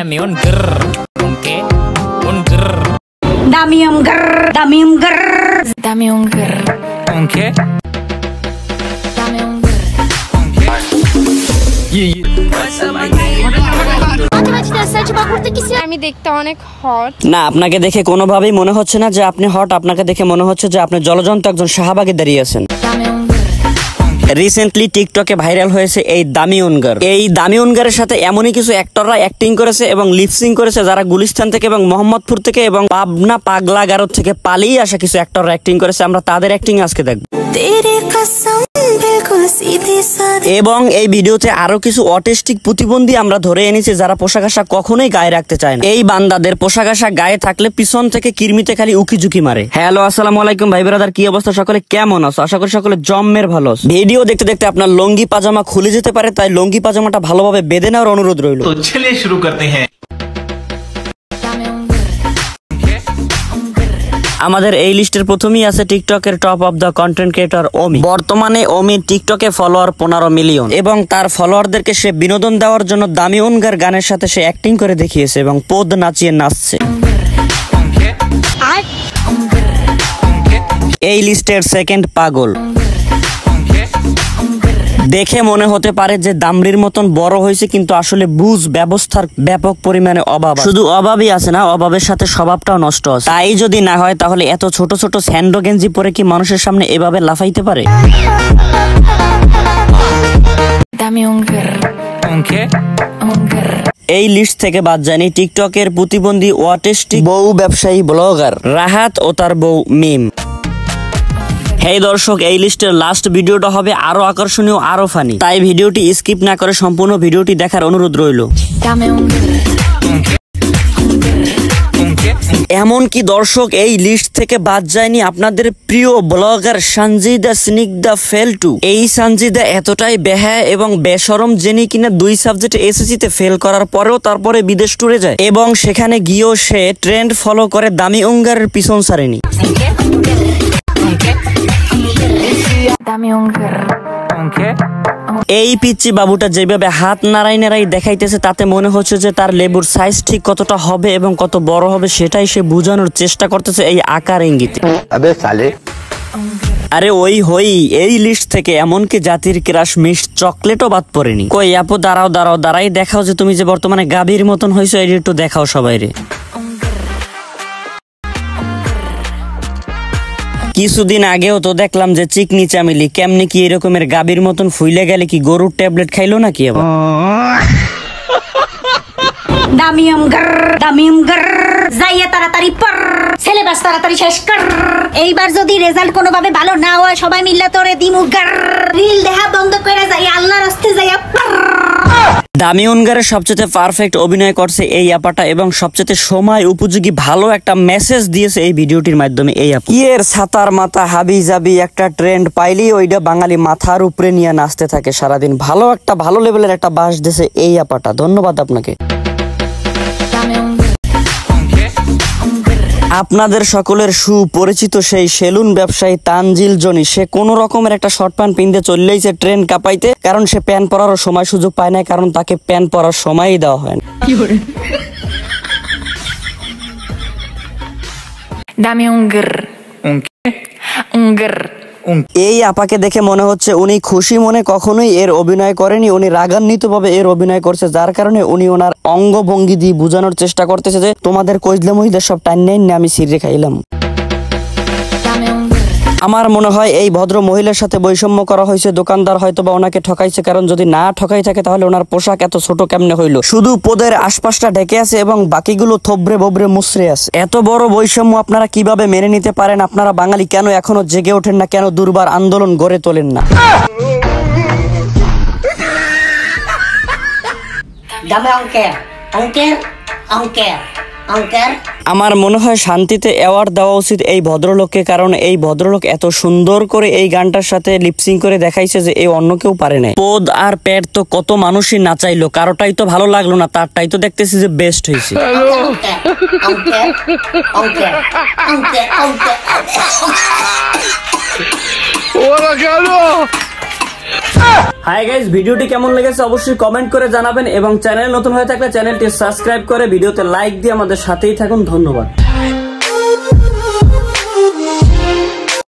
Damiun ger, oke, ger. Damium ger, Damium ger, Damiun ger, oke. Damiun ger, oke. আমি দেখতে অনেক hot না, আপনাকে দেখে কোনোভাবেই মনে হচ্ছে না যে আপনি হট। আপনাকে দেখে মনে হচ্ছে যে আপনি জলজন্ত একজন শাহবাগে দাঁড়িয়ে আছেন। রিসেন্টলি টিকটকে ভাইরাল হয়েছে এই দামিউনগার। এই দামিউনগারের সাথে এমনই কিছু অ্যাক্টররা অ্যাক্টিং করেছে এবং লিপসিং করেছে যারা গুলিস্তান থেকে এবং মোহাম্মদপুর থেকে এবং পাবনা পাগলা গারো থেকে পালিয়ে আসা কিছু অ্যাক্টররা অ্যাক্টিং করেছে। আমরা তাদের অ্যাক্টিং আজকে দেখব এবং এই ভিডিওতে আরো কিছু অটিস্টিক প্রতিবন্ধী আমরা ধরে এনেছি যারা পোশাক আশাক কখনোই গায়ে রাখতে চায় না। এই বান্দাদের পোশাক আশাক গায়ে থাকলে পিছন থেকে কিরমিতে খালি উকি ঝুঁকি মারে। হ্যালো, আসসালামু আলাইকুম ভাই ব্রাদার, কি অবস্থা? সকলে কেমন আছো? আশা করি সকলে জম্মের ভালো আছো। ভিডিও দেখতে দেখতে আপনার লঙ্গি পাজামা খুলে যেতে পারে, তাই লঙ্গি পাজামাটা ভালোভাবে বেঁধে নেওয়ার অনুরোধ রইল। তো চলিয়ে শুরু করতে হ্যাঁ। আমাদের এই লিস্টের প্রথমেই আছে টিকটকের top of the content creator Omi. বর্তমানে ওমির টিকটকে ফলোয়ার 15 মিলিয়ন এবং তার ফলোয়ারদেরকে সে বিনোদন দেওয়ার জন্য দামিউনগার গানের সাথে সে অ্যাক্টিং করে দেখিয়েছে এবং পদ নাচিয়ে নাচছে। এই লিস্টের সেকেন্ড পাগল। দেখে মনে হতে পারে যে দামরির মতন বড় হয়েছে, কিন্তু আসলে বুঝ ব্যবস্থার ব্যাপক পরিমাণে অভাব। শুধু অভাবই আছে না, অভাবের সাথে স্বভাবটাও নষ্ট আছে। তাই যদি না হয় তাহলে এত ছোট ছোট স্যান্ডো গেঞ্জি পরে কি মানুষের সামনে এভাবে লাফাইতে পারে? এই লিস্ট থেকে বাদ যায়নি টিকটকের প্রতিবন্ধী অটিস্টিক বউ ব্যবসায়ী ব্লগার রাহাত ও তার বউ মিম। হেই দর্শক, এই লিস্টের লাস্ট ভিডিওটা হবে আরো আকর্ষণীয়, আরো ফানি, তাই ভিডিওটি স্কিপ না করে সম্পূর্ণ ভিডিওটি দেখার অনুরোধ রইল। এমনকি দর্শক এই লিস্ট থেকে বাদ যায়নি আপনাদের প্রিয় ব্লগার সঞ্জিদা স্নিগ্ধা ফেলটু। এই সঞ্জিদা এতটাই বেহায়া এবং বেশরম যিনি কিনা 2 সাবজেক্টে এসএসসিতে ফেল করার পরেও তারপরে বিদেশ ট্যুরে যায় এবং সেখানে গিয়েও সে ট্রেন্ড ফলো করে দামিউনগারের পিছন ছাড়েনি। এই পিচ্চি বাবুটা যেভাবে হাত নাড়াই নাড়াই দেখাইতেছে তাতে মনে হচ্ছে যে তার লেবুর সাইজ ঠিক কতটা হবে এবং কত বড় হবে সেটাই সে বোঝানোর চেষ্টা করতেছে এই আকার ইঙ্গিতে। আরে ওই হই, এই লিস্ট থেকে এমনকি জাতির ক্রাশ মিষ্ট চকলেটও বাদ পড়েনি। কই আপু, দাঁড়াও দাঁড়াও দাঁড়াই দেখাও যে তুমি যে বর্তমানে গাভীর মতন হয়েছো, এই একটু দেখাও সবাই রে। কিছুদিন আগেও তো দেখলাম যে চিকনি চামিলি কেমনি কি এরকমের গাভীর মতন ফুইলে গেলে কি গরুর ট্যাবলেট খাইলো নাকি আবার? Damium ger, Damium ger, যাইয়া তাড়াতাড়ি পড়, সিলেবাস তাড়াতাড়ি শেষ কর। এইবার যদি রেজাল্ট কোনোভাবে ভালো না হয় সবাই মিলে তোরে দিমু গার। রিল দেখা বন্ধ করে যাই আল্লাহর রাস্তায় যাইয়া পড়। দামিউনগারের সবচেয়ে পারফেক্ট অভিনয় করছে এই আপাটা এবং সবচেয়ে সময় উপযোগী ভালো একটা মেসেজ দিয়েছে এই ভিডিওটির মাধ্যমে এই আপা। এর ছাতার মাথা হাবি জাবি একটা ট্রেন্ড পাইলেই ওইটা বাঙালি মাথার উপরে নিয়ে নাচতে থাকে সারাদিন। ভালো একটা ভালো লেভেলের একটা বাস দিয়েছে এই আপাটা, ধন্যবাদ আপনাকে। আপনাদের সকলের সুপরিচিত সেই সেলুন ব্যবসায়ী তানজিল জনি, সে কোন রকমের একটা শর্ট প্যান্ট পিনতে চললেইছে ট্রেন কাঁপাইতে, কারণ সে প্যান্ট পরারও সময় সুযোগ পায় না, কারণ তাকে প্যান্ট পরার সময়ই দেওয়া হয় না। এই আপাকে দেখে মনে হচ্ছে উনি খুশি মনে কখনোই এর অভিনয় করেনি, উনি রাগান্বিত ভাবে এর অভিনয় করছে, যার কারণে উনি ওনার অঙ্গভঙ্গি দিয়ে বোঝানোর চেষ্টা করতেছে যে তোমাদের কইজলে মহিদের সব টাইম নেই না, আমি সিরে খাইলাম। আমার মনে হয় এই ভদ্র মহিলার সাথে বৈষম্য করা হয়েছে, দোকানদার হয়তো বা ওনাকে ঠকাইছে, কারণ যদি না ঠকাই থাকে তাহলে ওনার পোশাক এত ছোট কেমনে হইলো? শুধু পদের আশপাশটা ঢেকে আছে এবং বাকিগুলো থবরে ববরে মুসরে আছে। এত বড় বৈষম্য আপনারা কিভাবে মেনে নিতে পারেন? আপনারা বাঙালি কেন এখনো জেগে ওঠেন না? কেন দুর্বার আন্দোলন গড়ে তোলেন না? আমার মনে হয় শান্তিতে অ্যাওয়ার্ড দেওয়া উচিত এই ভদ্রলোককে, কারণ এই ভদ্রলোক এত সুন্দর করে এই গানটার সাথে লিপসিং করে দেখাইছে যে এই অন্য কেউ পারে না। পদ আর পেট তো কত মানুষই নাচাইলো, কারোটাই তো ভালো লাগলো না, তারটাই তো দেখতেছি যে বেস্ট হয়েছে। হাই গাইস, ভিডিওটি কেমন লেগেছে অবশ্যই কমেন্ট করে জানাবেন এবং চ্যানেল নতুন হয়ে থাকলে চ্যানেলটি সাবস্ক্রাইব করে ভিডিওতে লাইক দিয়ে আমাদের সাথেই থাকুন। ধন্যবাদ।